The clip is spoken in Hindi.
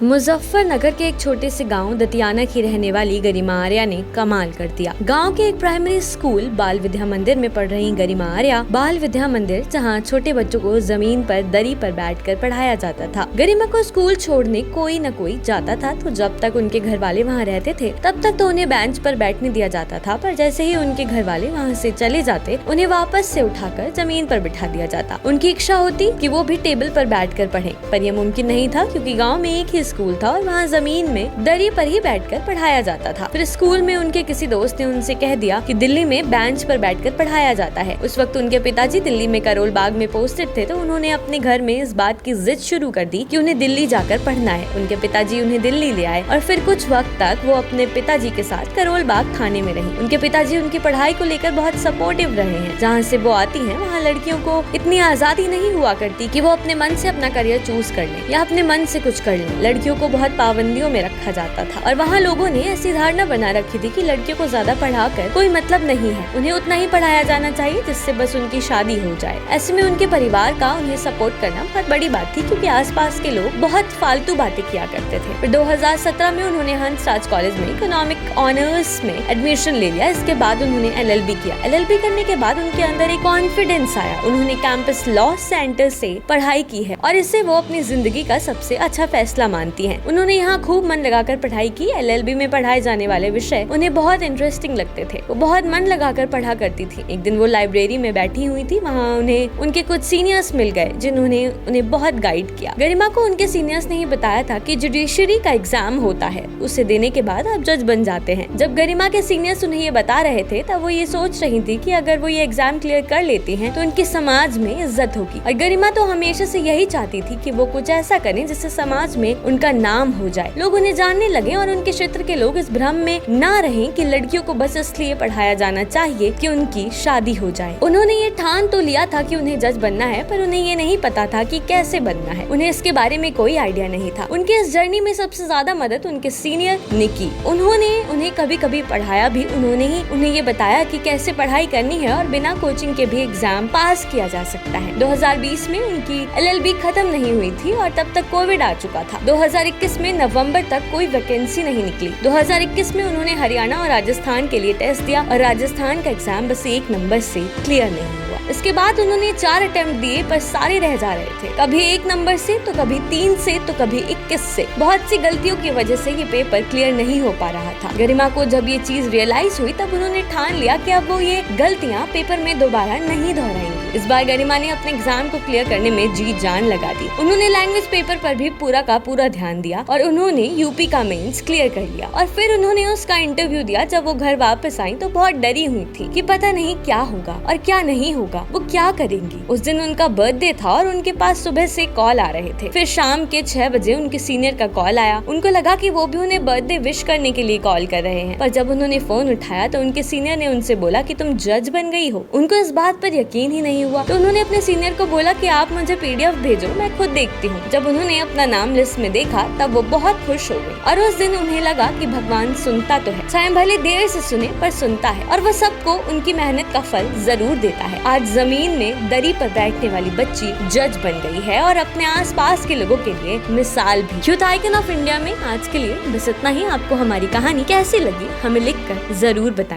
मुजफ्फरनगर के एक छोटे से गांव दतियाना की रहने वाली गरिमा आर्या ने कमाल कर दिया। गांव के एक प्राइमरी स्कूल बाल विद्या मंदिर में पढ़ रही गरिमा आर्या बाल विद्या मंदिर, जहां छोटे बच्चों को जमीन पर दरी पर बैठकर पढ़ाया जाता था। गरिमा को स्कूल छोड़ने कोई न कोई जाता था, तो जब तक उनके घर वाले वहाँ रहते थे तब तक तो उन्हें बेंच पर बैठने दिया जाता था, पर जैसे ही उनके घर वाले वहाँ से चले जाते उन्हें वापस से उठाकर जमीन पर बिठा दिया जाता। उनकी इच्छा होती कि वो भी टेबल पर बैठकर पढ़ें, पर यह मुमकिन नहीं था क्योंकि गाँव में एक ही स्कूल था और वहाँ जमीन में दरी पर ही बैठकर पढ़ाया जाता था। फिर स्कूल में उनके किसी दोस्त ने उनसे कह दिया कि दिल्ली में बेंच पर बैठकर पढ़ाया जाता है। उस वक्त उनके पिताजी दिल्ली में करोल बाग में पोस्टेड थे, तो उन्होंने अपने घर में इस बात की जिद शुरू कर दी कि उन्हें दिल्ली जाकर पढ़ना है। उनके पिताजी उन्हें दिल्ली ले आए और फिर कुछ वक्त तक वो अपने पिताजी के साथ करोल बाग थाने में रही। उनके पिताजी उनकी पढ़ाई को लेकर बहुत सपोर्टिव रहे हैं। जहाँ से वो आती हैं वहाँ लड़कियों को इतनी आजादी नहीं हुआ करती कि वो अपने मन से अपना करियर चूज कर ले या अपने मन से कुछ कर ले। लड़कियों को बहुत पाबंदियों में रखा जाता था और वहाँ लोगों ने ऐसी धारणा बना रखी थी कि लड़कियों को ज्यादा पढ़ाकर कोई मतलब नहीं है, उन्हें उतना ही पढ़ाया जाना चाहिए जिससे बस उनकी शादी हो जाए। ऐसे में उनके परिवार का उन्हें सपोर्ट करना बहुत बड़ी बात थी, क्योंकि आसपास के लोग बहुत फालतू बातें किया करते थे। फिर 2017 में उन्होंने हंसराज कॉलेज में इकोनॉमिक ऑनर्स में एडमिशन ले लिया। इसके बाद उन्होंने LLB किया। LLB करने के बाद उनके अंदर एक कॉन्फिडेंस आया। उन्होंने कैंपस लॉ सेंटर से पढ़ाई की है और इसे वो अपनी जिंदगी का सबसे अच्छा फैसला मानती हैं। उन्होंने यहाँ खूब मन लगाकर पढ़ाई की। LLB में पढ़ाए जाने वाले विषय उन्हें बहुत इंटरेस्टिंग लगते थे। वो बहुत मन लगाकर पढ़ा करती थी। एक दिन वो लाइब्रेरी में बैठी हुई थी, वहाँ उन्हें उनके कुछ सीनियर्स मिल गए जिन्होंने उन्हें बहुत गाइड किया। गरिमा को उनके सीनियर्स ने ही बताया था कि जुडिशरी का एग्जाम होता है, उसे देने के बाद आप जज बन जाते हैं। जब गरिमा के सीनियर्स उन्हें ये बता रहे थे तब वो ये सोच रही थी कि अगर वो ये एग्जाम क्लियर कर लेती हैं तो उनके समाज में इज्जत होगी। और गरिमा तो हमेशा से यही चाहती थी कि वो कुछ ऐसा करें जिससे समाज में उनका नाम हो जाए, लोग उन्हें जानने लगे और उनके क्षेत्र के लोग इस भ्रम में ना रहें कि लड़कियों को बस इसलिए पढ़ाया जाना चाहिए कि उनकी शादी हो जाए। उन्होंने ये ठान तो लिया था कि उन्हें जज बनना है, पर उन्हें ये नहीं पता था कि कैसे बनना है। उन्हें इसके बारे में कोई आइडिया नहीं था। उनके इस जर्नी में सबसे ज्यादा मदद उनके सीनियर ने की। उन्होंने उन्हें कभी कभी पढ़ाया भी। उन्होंने ही उन्हें ये बताया कि कैसे पढ़ाई करनी है और बिना कोचिंग के भी एग्जाम पास किया जा सकता है। 2020 में उनकी LLB खत्म नहीं हुई थी और तब तक कोविड आ चुका था। 2021 में नवंबर तक कोई वैकेंसी नहीं निकली। 2021 में उन्होंने हरियाणा और राजस्थान के लिए टेस्ट दिया और राजस्थान का एग्जाम बस 1 नंबर से क्लियर नहीं हुआ। इसके बाद उन्होंने 4 अटेम्प्ट दिए, पर सारे रह जा रहे थे, कभी 1 नंबर से तो कभी 3 से तो कभी 21 से। बहुत सी गलतियों की वजह से ये पेपर क्लियर नहीं हो पा रहा था। गरिमा को जब ये चीज रियलाइज हुई तब उन्होंने ठान लिया कि अब वो ये गलतियाँ पेपर में दोबारा नहीं दोहराएंगी। इस बार गरिमा ने अपने एग्जाम को क्लियर करने में जी जान लगा दी। उन्होंने लैंग्वेज पेपर पर भी पूरा का पूरा ध्यान दिया और उन्होंने UP का मेंस क्लियर कर लिया। और फिर उन्होंने उसका इंटरव्यू दिया। जब वो घर वापस आई तो बहुत डरी हुई थी कि पता नहीं क्या होगा और क्या नहीं होगा, वो क्या करेंगी। उस दिन उनका बर्थडे था और उनके पास सुबह से कॉल आ रहे थे। फिर शाम के 6 बजे उनके सीनियर का कॉल आया। उनको लगा कि वो भी उन्हें बर्थडे विश करने के लिए कॉल कर रहे हैं, पर जब उन्होंने फोन उठाया तो उनके सीनियर ने उनसे बोला कि तुम जज बन गई हो। उनको इस बात पर यकीन ही नहीं हुआ, तो उन्होंने अपने सीनियर को बोला कि आप मुझे PDF भेजो, मैं खुद देखती हूँ। जब उन्होंने अपना नाम लिस्ट में देखा तब वो बहुत खुश हो गई और उस दिन उन्हें लगा कि भगवान सुनता तो है, चाहे भले देर से सुने पर सुनता है और वो सबको उनकी मेहनत का फल जरूर देता है। आज जमीन में दरी पर बैठने वाली बच्ची जज बन गई है और अपने आसपास के लोगों के लिए मिसाल भी। यूथ आइकन ऑफ इंडिया में आज के लिए बस इतना ही। आपको हमारी कहानी कैसी लगी हमें लिखकर जरूर बताएं।